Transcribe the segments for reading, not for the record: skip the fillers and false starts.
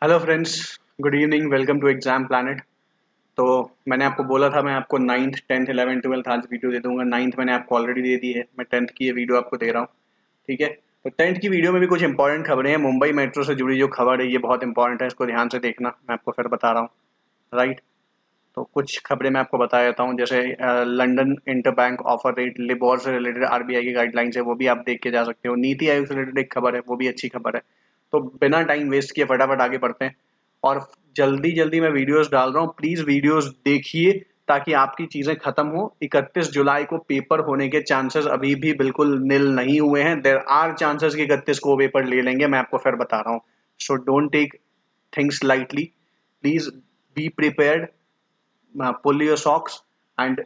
Hello friends, good evening, welcome to exam planet. तो मैंने आपको बोला था मैं आपको नाइन्थ टेंथ 11 12 आज वीडियो दे दूंगा। नाइन्थ मैंने आपको ऑलरेडी दे दी है, मैं टेंथ की ये वीडियो आपको दे रहा हूँ। ठीक है, तो टेंथ की वीडियो में भी कुछ इंपॉर्टेंट खबरें हैं। मुंबई मेट्रो से जुड़ी जो खबर है ये बहुत इंपॉर्टेंट है, इसको ध्यान से देखना, मैं आपको फिर बता रहा हूँ। राइट, तो कुछ खबरें मैं आपको बता देता हूँ। जैसे London inter bank offer rate LIBOR से रिलेटेड आरबीआई की गाइडलाइंस है, वो भी आप देख के जा सकते हो। नीति आयोग से रिलेटेड एक खबर है, वो भी अच्छी खबर है। तो बिना टाइम वेस्ट किए फटाफट आगे बढ़ते हैं और जल्दी जल्दी मैं वीडियोस डाल रहा हूँ, प्लीज वीडियोस देखिए ताकि आपकी चीजें खत्म हो। 31 जुलाई को पेपर होने के चांसेस अभी भी बिल्कुल निल नहीं हुए हैं। देयर आर चांसेस कि 31 को पेपर ले लेंगे, मैं आपको फिर बता रहा हूँ। So don't take things lightly, please be prepared, pull your socks and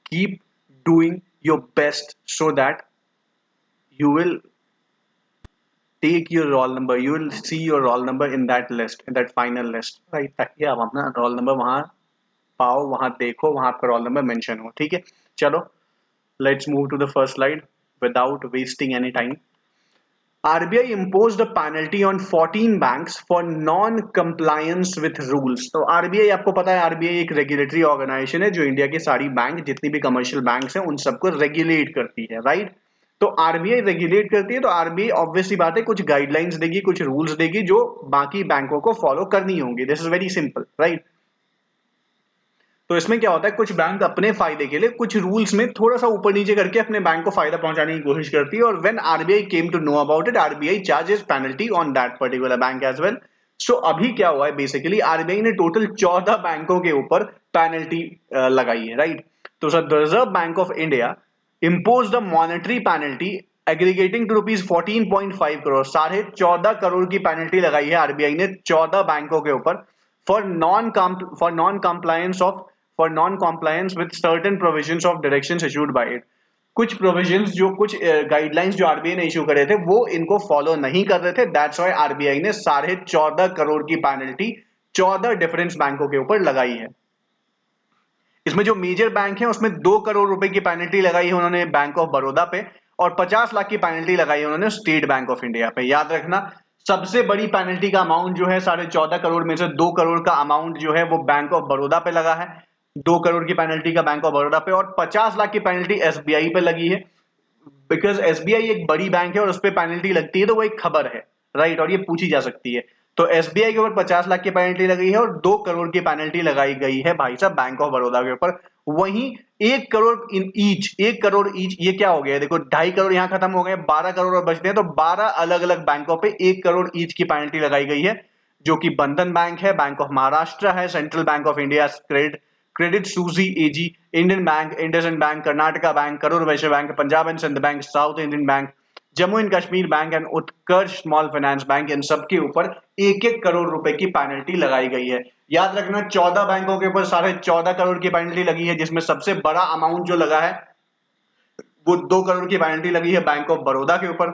keep doing your best so that you will take your roll number, you will see your roll number in that list, in that final list, right? ताकि आप अपना roll number वहां पाओ, वहां देखो, वहां आपका roll number mention हो। ठीक है, चलो let's move to the first slide without wasting any time. RBI imposed a penalty on 14 banks for non-compliance with rules। तो RBI, आपको पता है RBI एक रेगुलेटरी ऑर्गेनाइजेशन है जो इंडिया के सारी बैंक, जितनी भी कमर्शियल बैंक्स हैं, उन सबको रेगुलेट करती है। राइट, तो आरबीआई रेगुलेट करती है, तो आरबीआई ऑब्वियसली बात है कुछ गाइडलाइंस देगी, कुछ रूल्स देगी जो बाकी बैंकों को फॉलो करनी होंगी। This is very simple, right. तो इसमें क्या होता है, कुछ बैंक अपने फायदे के लिए कुछ रूल्स में थोड़ा सा ऊपर नीचे करके अपने बैंक को फायदा पहुंचाने की कोशिश करती है, और when RBI came to know about it, RBI charges penalty on that particular bank as well. So अभी क्या हुआ है, बेसिकली आरबीआई ने टोटल 14 बैंकों के ऊपर पेनल्टी लगाई है। राइट, तो sir the Reserve Bank of India impose the monetary penalty aggregating to rupees 14.5 crore, 14.5 crore की पेनल्टी लगाई है आरबीआई ने 14 बैंकों के ऊपर for non compliance of for non compliance with certain provisions of directions issued by it. कुछ provisions, जो कुछ गाइडलाइंस जो आरबीआई ने इशू करे थे, वो इनको फॉलो नहीं कर रहे थे। दैट्स व्हाई आरबीआई ने 14.5 करोड़ की पेनल्टी 14 डिफरेंट बैंकों के ऊपर लगाई है। इसमें जो मेजर बैंक है उसमें 2 करोड़ रुपए की पेनल्टी लगाई है उन्होंने बैंक ऑफ बड़ौदा पे, और 50 लाख की पेनल्टी लगाई है उन्होंने स्टेट बैंक ऑफ इंडिया पे। याद रखना, सबसे बड़ी पेनल्टी का अमाउंट जो है 14.5 करोड़ में से 2 करोड़ का अमाउंट जो है वो बैंक ऑफ बड़ौदा पे लगा है। 2 करोड़ की पेनल्टी का बैंक ऑफ बड़ौदा पे, और 50 लाख की पेनल्टी एसबीआई पे लगी है। बिकॉज एसबीआई एक बड़ी बैंक है और उस पर पेनल्टी लगती है, तो वो एक खबर है। राइट, और ये पूछी जा सकती है। तो एसबीआई के ऊपर 50 लाख की पेनल्टी लगी है और 2 करोड़ की पेनल्टी लगाई गई है भाई साहब बैंक ऑफ बड़ौदा के ऊपर। वहीं 1 crore in each, 1 crore each, ये क्या हो गया, देखो 2.5 करोड़ यहां खत्म हो गए, 12 करोड़ और बचते हैं, तो 12 अलग अलग बैंकों पे 1 करोड़ ईच की पेनल्टी लगाई गई है, जो कि बंधन बैंक है, बैंक ऑफ महाराष्ट्र है, central bank of India, Credit Suisse AG, Indian bank, IndusInd bank, Karnataka bank, Karur Vysya bank, Punjab and Sindh bank, south Indian bank, Jammu and Kashmir bank and Utkarsh small finance bank, इन सब के ऊपर 1-1 करोड़ रुपए की पेनल्टी लगाई गई है। याद रखना, 14 बैंकों के ऊपर 14.5 करोड़ की पेनल्टी लगी है, जिसमें सबसे बड़ा अमाउंट जो लगा है वो 2 करोड़ की पेनल्टी लगी है बैंक ऑफ बड़ौदा के ऊपर,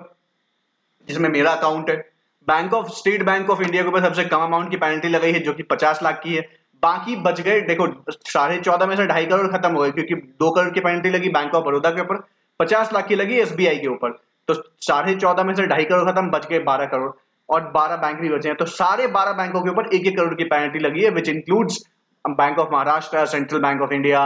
जिसमें मेरा अकाउंट है। Bank of state bank of India के ऊपर सबसे कम अमाउंट की पेनल्टी लगाई है, जो कि 50 लाख की है। बाकी बच गए, देखो 14.5 में से 2.5 करोड़ खत्म हो गए, क्योंकि 2 करोड़ की पेनल्टी लगी बैंक ऑफ बड़ौदा के ऊपर, 50 लाख की लगी एसबीआई के ऊपर। तो 14.5 में से 2.5 करोड़ खत्म, बच गए 12 करोड़, और 12 बैंक भी बचे हैं। तो सारे 12 बैंकों के ऊपर 1-1 करोड़ की पेनल्टी लगी है, which includes bank of Maharashtra, central bank of India,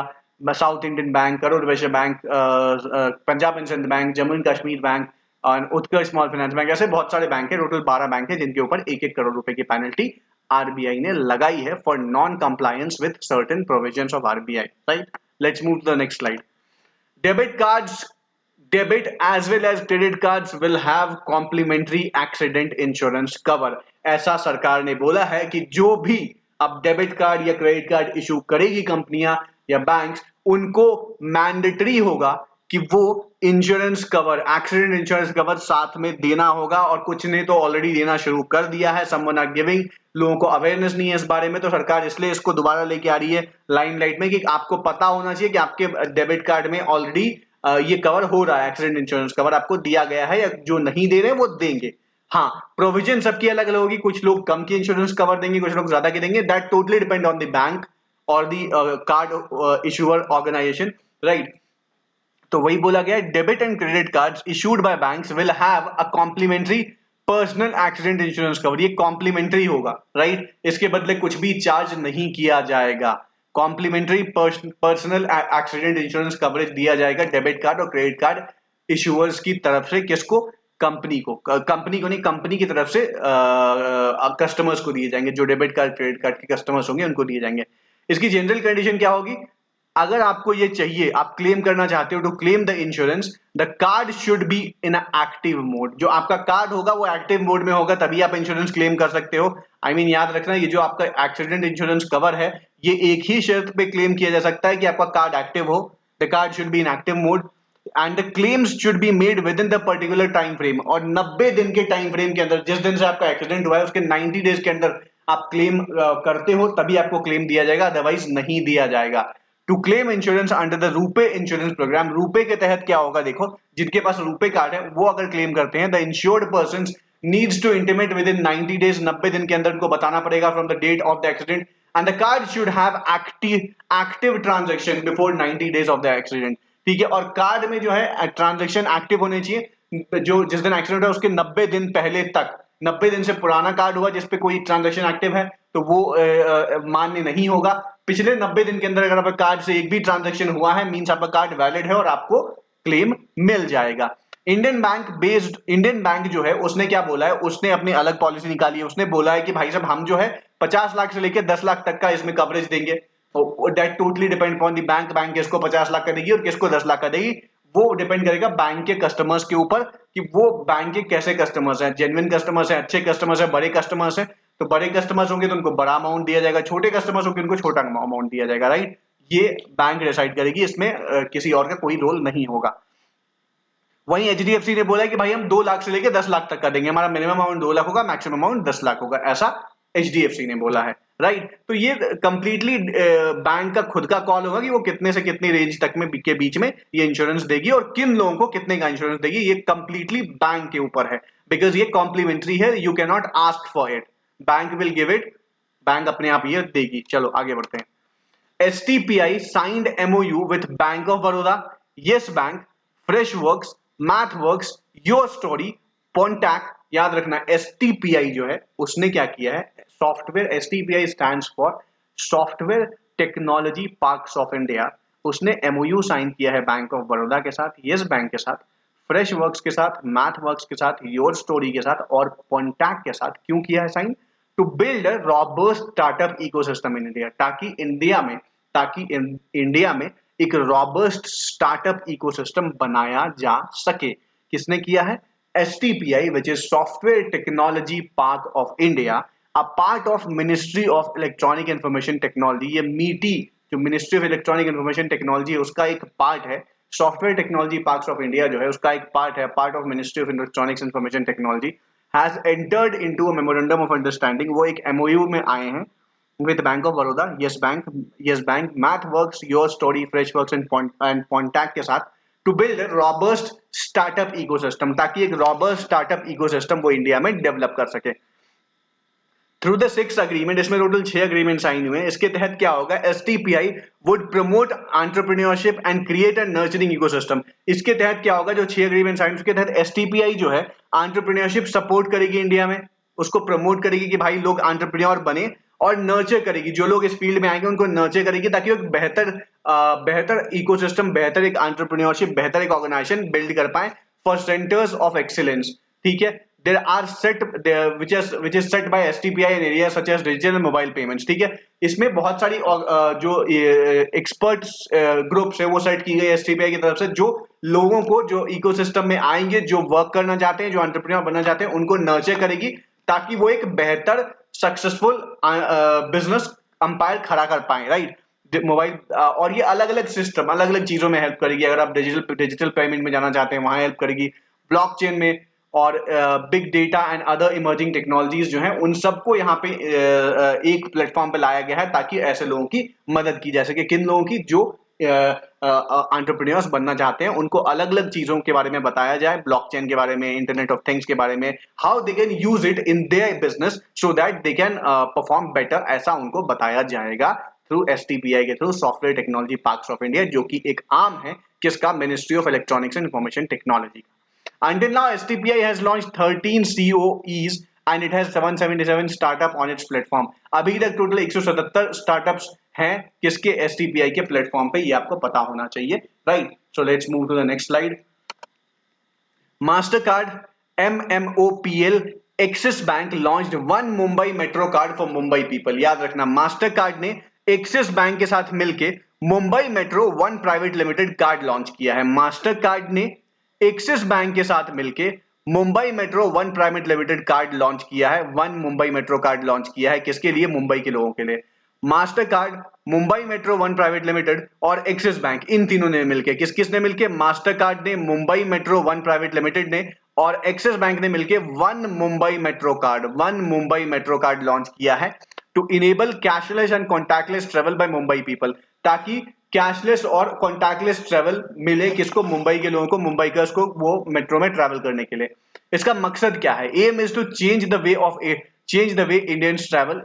south Indian bank, Karur Vysya bank, Punjab and Sindh bank, Jammu and Kashmir bank और उत्कर्ष स्मॉल फाइनेंस बैंक। ऐसे बहुत सारे बैंक है, टोटल 12 बैंक है, जिनके ऊपर 1-1 करोड़ रुपए की पेनल्टी आरबीआई ने लगाई है for non compliance with certain provisions of RBI. Right, let's move to the next slide. Debit cards, debit as well as credit cards will have complimentary accident insurance cover. ऐसा सरकार ने बोला है कि जो भी अब डेबिट कार्ड या क्रेडिट कार्ड इशू करेगी कंपनियां या बैंक्स, उनको मैंडेटरी होगा कि वो insurance cover, accident insurance cover साथ में देना होगा, और कुछ ने तो ऑलरेडी देना शुरू कर दिया है, समवन आर गिविंग। लोगों को अवेयरनेस नहीं है इस बारे में, तो सरकार इसलिए इसको दोबारा लेके आ रही है लाइमलाइट में, कि आपको पता होना चाहिए कि आपके डेबिट कार्ड में ऑलरेडी ये कवर हो रहा है, एक्सीडेंट इंश्योरेंस कवर आपको दिया गया है, या जो नहीं दे रहे हैं वो देंगे। हाँ, प्रोविजन सबकी अलग अलग होगी, कुछ लोग कम की इंश्योरेंस कवर देंगे, कुछ लोग ज्यादा की देंगे। That totally depend on the bank और the card issuer organisation. Right, तो वही बोला गया है, debit and credit cards issued by banks will have a complimentary personal accident insurance cover, ये कॉम्प्लीमेंट्री होगा, राइट, इसके बदले कुछ भी चार्ज नहीं किया जाएगा। Complimentary personal accident insurance coverage दिया जाएगा डेबिट कार्ड और क्रेडिट कार्ड इश्यूअर्स की तरफ से। किसको? कंपनी को। कंपनी को नहीं, कंपनी की तरफ से कस्टमर्स को दिए जाएंगे, जो डेबिट कार्ड क्रेडिट कार्ड के कस्टमर्स होंगे उनको दिए जाएंगे। इसकी जनरल कंडीशन क्या होगी? अगर आपको ये चाहिए, आप क्लेम करना चाहते हो, to claim the insurance the card should be in active mode. जो आपका कार्ड होगा वो एक्टिव मोड में होगा, तभी आप इंश्योरेंस क्लेम कर सकते हो। आई मीन याद रखना, ये जो आपका एक्सीडेंट इंश्योरेंस कवर है, ये एक ही शर्त पे क्लेम किया जा सकता है कि आपका कार्ड एक्टिव हो। The card should be in active mode and the claims should be made with in the particular time frame. और 90 दिन के टाइम फ्रेम के अंदर, जिस दिन से आपका एक्सीडेंट हुआ है उसके 90 डेज के अंदर आप क्लेम करते हो, तभी आपको क्लेम दिया जाएगा, अदरवाइज नहीं दिया जाएगा। To claim insurance under the RuPay insurance programme, RuPay के तहत क्या होगा देखो, जिनके पास रूपे कार्ड है वो अगर क्लेम करते हैं, the insured person needs to intimate within 90 days, 90 दिन के अंदर उनको बताना पड़ेगा from the date of the accident, and the card should have active transaction before 90 days of the accident. ठीक है, और कार्ड में जो है ट्रांजैक्शन एक्टिव होने चाहिए, जो जिस दिन एक्सीडेंट है उसके 90 दिन पहले तक। 90 दिन से पुराना कार्ड हुआ जिसपे कोई ट्रांजैक्शन एक्टिव है तो वो मान्य नहीं होगा। पिछले 90 दिन के अंदर अगर आपका कार्ड से एक भी ट्रांजैक्शन हुआ है, मींस आपका कार्ड वैलिड है और आपको क्लेम मिल जाएगा। इंडियन बैंक जो है उसने क्या बोला है, उसने अपनी अलग पॉलिसी निकाली है। उसने बोला है कि भाई साहब हम जो है 50 लाख से लेकर 10 लाख तक का इसमें कवरेज देंगे। That totally depend upon the bank, bank किसको 50 लाख का देगी और किसको 10 लाख का देगी, वो डिपेंड करेगा बैंक के कस्टमर्स के ऊपर कि वो बैंक के कैसे कस्टमर्स हैं, जेन्युइन कस्टमर्स हैं, अच्छे कस्टमर्स हैं, बड़े कस्टमर्स हैं। तो बड़े कस्टमर्स होंगे तो उनको बड़ा अमाउंट दिया जाएगा, छोटे कस्टमर्स होंगे उनको छोटा अमाउंट दिया जाएगा, राइट। ये बैंक डिसाइड करेगी, इसमें किसी और का कोई रोल नहीं होगा। वहीं एचडीएफसी ने बोला है कि भाई हम 2 लाख से लेकर 10 लाख तक का देंगे, हमारा मिनिमम अमाउंट 2 लाख होगा, मैक्सिमम अमाउंट 10 लाख होगा, ऐसा एचडीएफसी ने बोला है, राइट। तो ये कंप्लीटली बैंक का खुद का कॉल होगा कि वो कितने से कितनी रेंज तक में के बीच में ये इंश्योरेंस देगी और किन लोगों को कितने का इंश्योरेंस देगी, ये कंप्लीटली बैंक के ऊपर है, बिकॉज ये कॉम्प्लीमेंट्री है, you can not ask for it, bank will give it, bank अपने आप ये देगी। चलो आगे बढ़ते हैं। STPI signed MOU with Bank of Baroda, Yes Bank, Freshworks, MathWorks, Your Story, Pontac। याद रखना STPI जो है उसने क्या किया है, software, STPI stands for software technology parks of India. उसने MOU साइन किया है बैंक ऑफ बड़ौदा के साथ, येस बैंक के साथ, फ्रेश वर्क्स के साथ, मैथवर्क्स के साथ, योर स्टोरी के साथ और कॉन्टैक्ट के साथ। क्यों किया है sign? To build a robust startup ecosystem in India, ताकि इंडिया में एक रॉबस्ट स्टार्टअप इकोसिस्टम बनाया जा सके। किसने किया है? STPI, which is Software Technology Park of India, a part of Ministry of Electronic Information Technology। ये मीटी जो ministry of electronic information technology है उसका एक पार्ट है। Software technology parks of India जो है उसका एक पार्ट है, part of ministry of electronics information technology, has entered into a memorandum of understanding. वो एक MOU में आए हैं with Bank of Baroda, Yes Bank, MathWorks, Your Story, Freshworks and Pontac के साथ to build a robust startup ecosystem, ताकि एक robust startup ecosystem वो इंडिया में डेवलप कर सके। थ्रू द 6 अग्रीमेंट, इसमें टोटल 6 अग्रीमेंट साइन हुए हैं। इसके तहत क्या होगा? STPI would promote entrepreneurship and create a nurturing ecosystem. इसके तहत क्या होगा? जो 6 अग्रीमेंट साइन, उसके तहत STPI जो है एंटरप्रेन्योरशिप सपोर्ट करेगी इंडिया में, उसको प्रमोट करेगी कि भाई लोग एंटरप्रेन्योर बने, और नर्चर करेगी, जो लोग इस फील्ड में आएंगे उनको नर्चर करेगी, ताकि वो एक बेहतर इकोसिस्टम, बेहतर एक एंटरप्रेन्योरशिप, बेहतर एक ऑर्गेनाइजेशन बिल्ड कर पाए फॉर सेंटर्स ऑफ एक्सीलेंस। ठीक है, there are set there which is set by STPI in areas such as digital and mobile payments। ठीक है, इसमें बहुत सारी जो एक्सपर्ट्स ग्रुप्स है वो सेट की गई STPI की तरफ से, जो लोगों को, जो इकोसिस्टम में आएंगे, जो वर्क करना चाहते हैं, जो एंटरप्रेन्योर बनना चाहते हैं, उनको नर्चर करेगी, ताकि वो एक बेहतर सक्सेसफुल बिजनेस अंपायर खड़ा कर पाए, राइट। मोबाइल और ये अलग अलग सिस्टम, अलग अलग चीजों में हेल्प करेगी। अगर आप डिजिटल पेमेंट में जाना चाहते हैं वहां हेल्प करेगी, ब्लॉकचेन में, और big data and other emerging technologies जो हैं उन सबको यहाँ पे एक प्लेटफॉर्म पे लाया गया है, ताकि ऐसे लोगों की मदद की जा सके। किन लोगों की? जो एंटरप्रेन्योर्स बनना चाहते हैं, उनको अलग अलग चीजों के बारे में बताया जाए, ब्लॉकचेन के बारे में, इंटरनेट ऑफ थिंग्स के बारे में, how they can use it in their business so that they can perform better, ऐसा उनको बताया जाएगा थ्रू STPI के through, software technology parks of India, जो कि एक आर्म है किसका? Ministry of electronics and information technology. Until now, STPI has launched 13 COEs and it has 777 startup on its platform. अभी तक टोटल 177 स्टार्टअप्स हैं किसके STPI के प्लेटफॉर्म पे, ये आपको पता होना चाहिए, right? So let's move to the next slide. Mastercard, MMOPL, Axis Bank launched one Mumbai Metro card for Mumbai people. याद रखना, Mastercard ने Axis Bank के साथ मिलके Mumbai metro one private limited card launch किया है. Mastercard ने Axis Bank के साथ मिलके Mumbai metro one private limited card launch किया है. One Mumbai metro card launch किया है किसके लिए? मुंबई के लोगों के लिए. Mastercard, Mumbai metro one private limited और एक्सिस बैंक, इन तीनों ने मिलके, किसने मिलके? मास्टरकार्ड ने, Mumbai metro one private limited ने और एक्सिस बैंक ने मिलके one Mumbai metro card launch किया है to enable cashless and contactless travel by Mumbai people. ताकि कैशलेस और कॉन्टैक्टलेस ट्रेवल मिले किसको? मुंबई के लोगों को, मुंबईकर्स को, वो मेट्रो में ट्रैवल करने के लिए. इसका मकसद क्या है? Aim is to change the way Indians travel.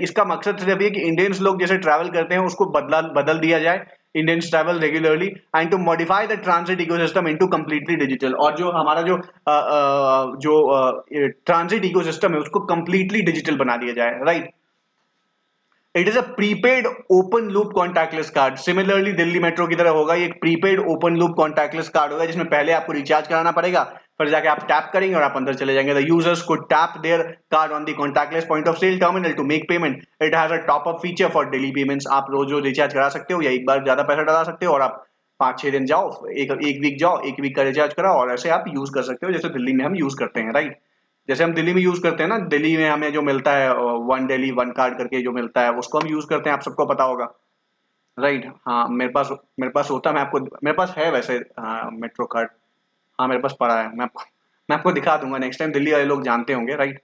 इसका मकसद सिर्फ ये कि इंडियंस लोग जैसे ट्रैवल करते हैं उसको बदल दिया जाए, Indians travel regularly, and to modify the transit ecosystem into completely digital. और जो हमारा जो ट्रांजिट इकोसिस्टम है उसको कंप्लीटली डिजिटल बना दिया जाए, right? It is a prepaid open loop contactless card. Similarly Delhi metro की तरह होगा, ये एक prepaid open loop contactless card होगा जिसमें पहले आपको रिचार्ज कराना पड़ेगा, फिर जाके आप टैप करेंगे और आप अंदर चले जाएंगे. The users could tap their card on the contactless point of sale terminal to make payment. It has a top up feature for daily payments. आप रोज रिचार्ज करा सकते हो या एक बार ज्यादा पैसा डाला सकते हो और आप 5-6 दिन जाओ, एक वीक जाओ, एक वीक का रिचार्ज कराओ और ऐसे आप यूज कर सकते हो जैसे दिल्ली में हम यूज करते हैं, राइट? जैसे हम दिल्ली में यूज करते हैं ना, दिल्ली में हमें जो मिलता है वन दिल्ली वन कार्ड करके जो मिलता है उसको हम यूज करते हैं, आप सबको पता होगा, राइट? हाँ, मेरे पास होता है, मेरे पास है वैसे मेट्रो कार्ड. हाँ, मेरे पास पड़ा है, मैं आपको दिखा दूंगा नेक्स्ट टाइम, दिल्ली वाले लोग जानते होंगे, राइट?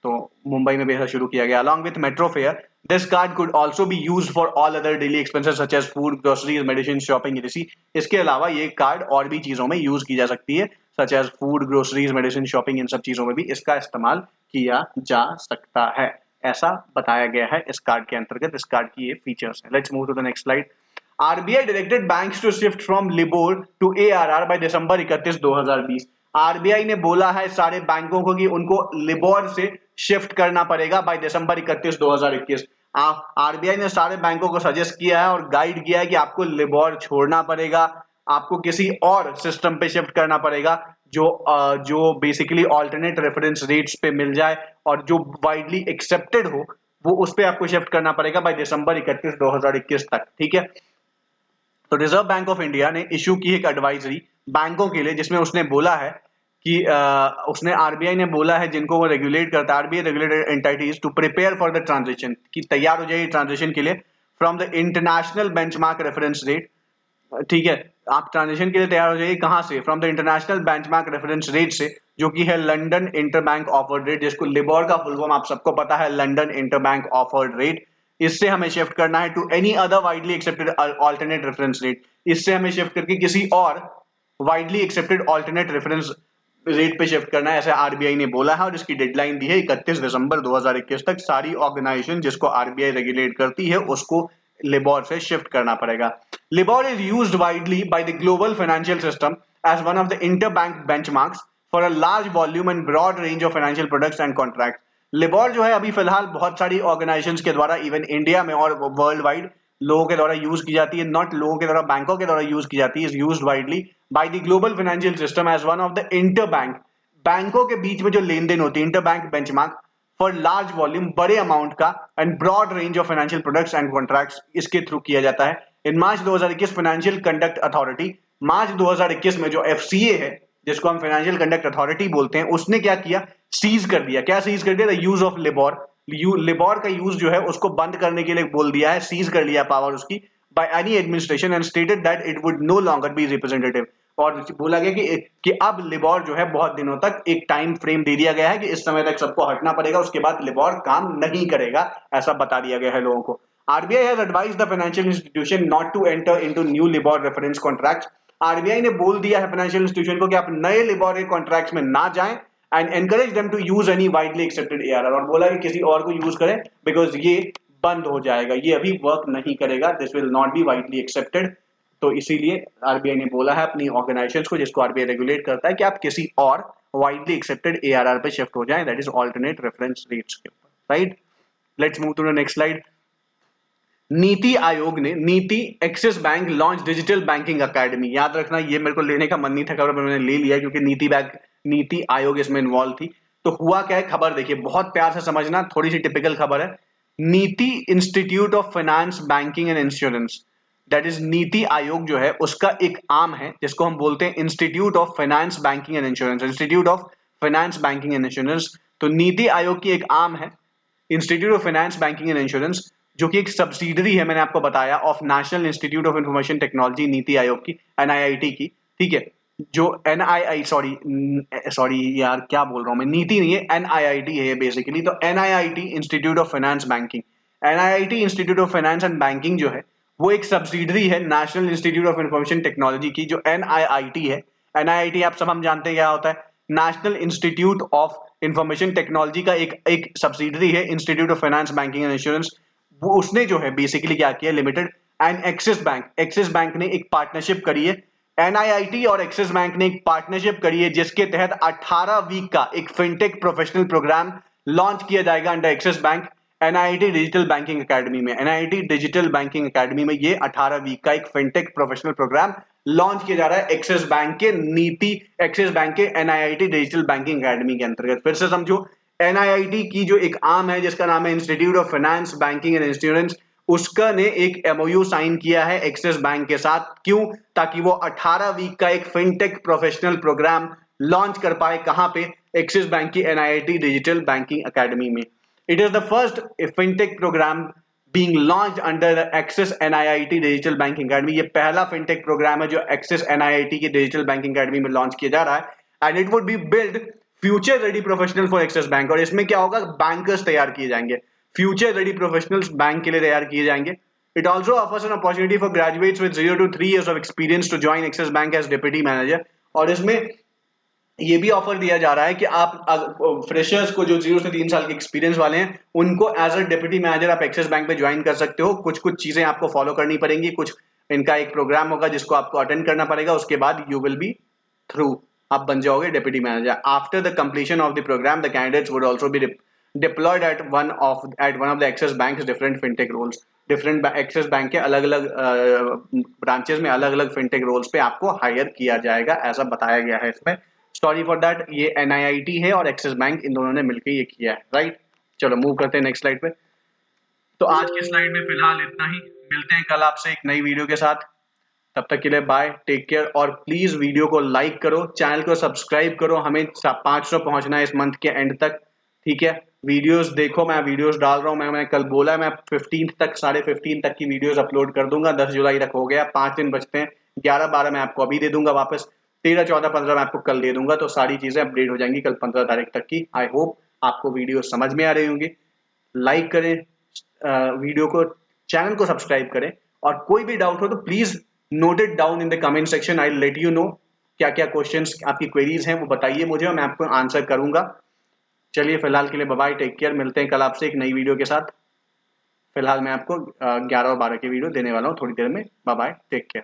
तो मुंबई में भी ऐसा शुरू किया गया. Along with metro fare, this card could also be used for all other daily expenses such as food, groceries, medicine, shopping, इसी. इसके अलावा ये कार्ड और भी चीजों में यूज की जा सकती है, such as food, groceries, medicine, shopping, इन सब चीजों में भी इसका इस्तेमाल किया जा सकता है. ऐसा बताया गया है इस कार्ड के अंतर्गत. इस कार्ड की ये फीचर्स है. Let's move to the next slide. RBI directed banks to shift from LIBOR to ARR by December 31, 2020. RBI ने बोला है सारे बैंकों को कि उनको लिबोर से शिफ्ट करना पड़ेगा बाय दिसंबर 31, 2021. आरबीआई ने सारे बैंकों को सजेस्ट किया है और गाइड किया है कि आपको लिबोर छोड़ना पड़ेगा, आपको किसी और सिस्टम पे शिफ्ट करना पड़ेगा जो बेसिकली ऑल्टरनेट रेफरेंस रेट्स पे मिल जाए और जो वाइडली एक्सेप्टेड हो, वो उस पे आपको शिफ्ट करना पड़ेगा बाय दिसंबर 31, 2021 तक. ठीक है? तो रिजर्व बैंक ऑफ इंडिया ने इशू की एक एडवाइजरी बैंकों के लिए जिसमें उसने बोला है कि उसने आरबीआई ने बोला है जिनको वो रेगुलेट करता है, RBI regulated entities, to prepare for the transition, कि तैयार हो जाइए ट्रांजिशन के लिए from the international benchmark reference rate. ठीक है, आप ट्रांजिशन के लिए तैयार हो जाइए. कहां से? From the international benchmark reference rate से, जो कि है लंदन इंटरबैंक ऑफर्ड रेट, जिसको लिबोर का फुल फॉर्म आप सबको पता है, लंदन इंटरबैंक ऑफर्ड रेट. इससे हमें शिफ्ट करना है to any other widely accepted alternate reference rate. इससे हमें शिफ्ट करके किसी और widely accepted alternate reference rate पे शिफ्ट करना है, ऐसे आरबीआई ने बोला है. और इसकी डेडलाइन दी है 31 दिसंबर 2021 तक. सारी ऑर्गेनाइजेशन जिसको आरबीआई रेगुलेट करती है उसको लिबोर से शिफ्ट करना पड़ेगा. LIBOR is used widely by the global financial system as one of the interbank benchmarks for a large volume and broad range of financial products and contract. LIBOR जो है अभी फिलहाल बहुत सारी ऑर्गेनाइजेशंस के द्वारा, इवन इंडिया में और वर्ल्ड वाइड, लोगों के द्वारा यूज की जाती है, नॉट लोगों के द्वारा, बैंकों के द्वारा यूज की जाती है, is used widely by the global financial system as one of the interbank, बैंकों के बीच में जो लेन देन होती है, interbank benchmark for large volume, बड़े अमाउंट का, and broad range of financial products and contracts, इसके थ्रू किया जाता है. In March 2021 financial conduct authority, March 2021 में जो एफसीए है, जिसको हम फाइनेंशियल कंडक्ट अथॉरिटी बोलते हैं, उसने क्या किया? सीज कर दिया. क्या सीज कर दिया? The use of LIBOR. LIBOR का यूज जो है उसको बंद करने के लिए बोल दिया है, सीज कर लिया पावर उसकी by any administration, and stated that it would know longer be representative. और बोला गया कि अब लिबोर जो है बहुत दिनों तक, एक टाइम फ्रेम दे दिया गया है कि इस समय तक सबको हटना पड़ेगा, उसके बाद लिबोर काम नहीं करेगा, ऐसा बता दिया गया है लोगों को. RBI has advised the financial institution not to enter into new LIBOR reference contracts. RBI ने बोल दिया है फाइनेंशियल इंस्टीट्यूशन को कि आप नए लिबोर के कॉन्ट्रैक्ट्स में ना जाएं, and encourage them to use any widely accepted ARR. और बोला कि किसी और को यूज करें बिकॉज ये बंद हो जाएगा, ये अभी वर्क नहीं करेगा, this will not be widely accepted. तो इसीलिए आरबीआई ने बोला है अपनी ऑर्गेनाइजेशंस को, जिसको आरबीआई रेगुलेट करता है, कि आप किसी और वाइडली एक्सेप्टेड एआरआर पे शिफ्ट हो जाएं, that is alternate reference rates के ऊपर, right. Let's move to the next slide. NITI Aayog ने NITI Axis bank launch digital banking academy. याद रखना, ये मेरे को लेने का मन नहीं था खबर, मैंने ले लिया क्योंकि नीति आयोग इसमें इन्वॉल्व थी। तो हुआ क्या है, खबर देखिए, बहुत प्यार से समझना, थोड़ी सी टिपिकल खबर है। नीति institute of finance banking and insurance, that is NITI Aayog जो है उसका एक आर्म है जिसको हम बोलते हैं institute of finance banking and insurance, institute of finance banking and insurance. तो नीति आयोग की एक आर्म है institute of finance banking and insurance, जो कि एक सब्सिडरी है, मैंने आपको बताया, of national institute of information technology, NITI Aayog की, एनआईआईटी की, ठीक है। जो एनआईआई सॉरी यार क्या बोल रहा हूं मैं, नीति नहीं है, एनआईआईटी है बेसिकली। तो NIIT institute of finance banking, NIIT institute of finance and banking जो है वो एक सब्सिडरी है national institute of information technology की, जो एनआईआईटी है। एनआईआईटी आप सब हम जानते हैं क्या होता है, national institute of information technology का एक सब्सिडरी है institute of finance banking and insurance. वो उसने जो है बेसिकली क्या किया, लिमिटेड एंड एक्सिस बैंक ने एक पार्टनरशिप करी है। एनआईआईटी और एक्सिस बैंक ने एक पार्टनरशिप करी है जिसके तहत 18 वीक का एक फिनटेक प्रोफेशनल प्रोग्राम लॉन्च किया जाएगा under axis bank NIT digital banking academy में। एनआईटी डिजिटल बैंकिंग एकेडमी में ये 18 वीक का एक फिनटेक प्रोफेशनल प्रोग्राम लॉन्च किया जा रहा है एक्सिस बैंक के एक्सिस बैंक के एनआईटी डिजिटल बैंकिंग एकेडमी के अंतर्गत। फिर से समझो, एनआईआईटी की जो एक आर्म है जिसका नाम है institute of finance banking and insurance, उसका ने एक एमओयू साइन किया है एक्सिस बैंक के साथ। क्यों? ताकि वो 18 वीक का एक फिनटेक प्रोफेशनल प्रोग्राम लॉन्च कर पाए। कहां पे? एक्सिस बैंक की एनआईटी डिजिटल बैंकिंग एकेडमी में। It is the first fintech program being launched under the Axis NIIT Digital Banking Academy। ये पहला फिनटेक प्रोग्राम है जो Axis NIIT की डिजिटल बैंकिंग एकेडमी में लॉन्च किया जा रहा है। And it would be build future ready professional for axis bank. और इसमें क्या होगा, बैंकर्स तैयार किए जाएंगे, फ्यूचर रेडी प्रोफेशनल्स बैंक के लिए तैयार किए जाएंगे। It also offers an opportunity for graduates with 0 to 3 years of experience to join Axis Bank as deputy manager। और इसमें ये भी ऑफर दिया जा रहा है कि आप फ्रेशर्स को जो 0 से 3 साल के एक्सपीरियंस वाले हैं उनको एज अ डेप्यूटी मैनेजर आप एक्सिस बैंक में ज्वाइन कर सकते हो। कुछ कुछ चीजें आपको फॉलो करनी पड़ेंगी, कुछ इनका एक प्रोग्राम होगा जिसको आपको अटेंड करना पड़ेगा, उसके बाद यू विल बी थ्रू, आप बन जाओगे deputy manager. After the completion of the program the candidates would also be deployed at one of the Axis bank different fintech roles. Different Axis bank के अलग अलग ब्रांचेस में अलग अलग fintech roles पे आपको हायर किया जाएगा, ऐसा बताया गया है इसमें। सॉरी फॉर दैट, ये एनआईआईटी है और एक्सिस बैंक, इन दोनों ने मिलकर ये किया है, राइट। चलो मूव करते हैं नेक्स्ट स्लाइड पे। तो आज की स्लाइड में फिलहाल इतना ही, मिलते हैं कल आपसे एक नई वीडियो के साथ। तब तक के लिए बाय, टेक केयर। और प्लीज वीडियो को लाइक करो, चैनल को सब्सक्राइब करो, हमें 500 पहुंचना है इस मंथ के एंड तक, ठीक है। वीडियोस देखो, मैं वीडियोस डाल रहा हूं, मैंने कल बोला है मैं 15 तक, 15:30 तक की वीडियोस अपलोड कर दूंगा। 10 जुलाई तक हो गया, 5 दिन बचते हैं। 11-12 मैं आपको अभी दे दूंगा वापस, 13, 14, 15 मैं आपको कल दे दूंगा। तो सारी चीजें अपडेट हो जाएंगी कल 15 तारीख तक की। आई होप आपको वीडियो समझ में आ रही होंगी। लाइक करें वीडियो को, चैनल को सब्सक्राइब करें, और कोई भी डाउट हो तो please note it down in the comment section. I let you know क्या क्या क्वेश्चंस आपकी क्वेरीज हैं वो बताइए मुझे, और मैं आपको आंसर करूंगा। चलिए फिलहाल के लिए बाय बाय, टेक केयर। मिलते हैं कल आपसे एक नई वीडियो के साथ। फिलहाल मैं आपको 11 और 12 की वीडियो देने वाला हूँ थोड़ी देर में। Bye bye, take care.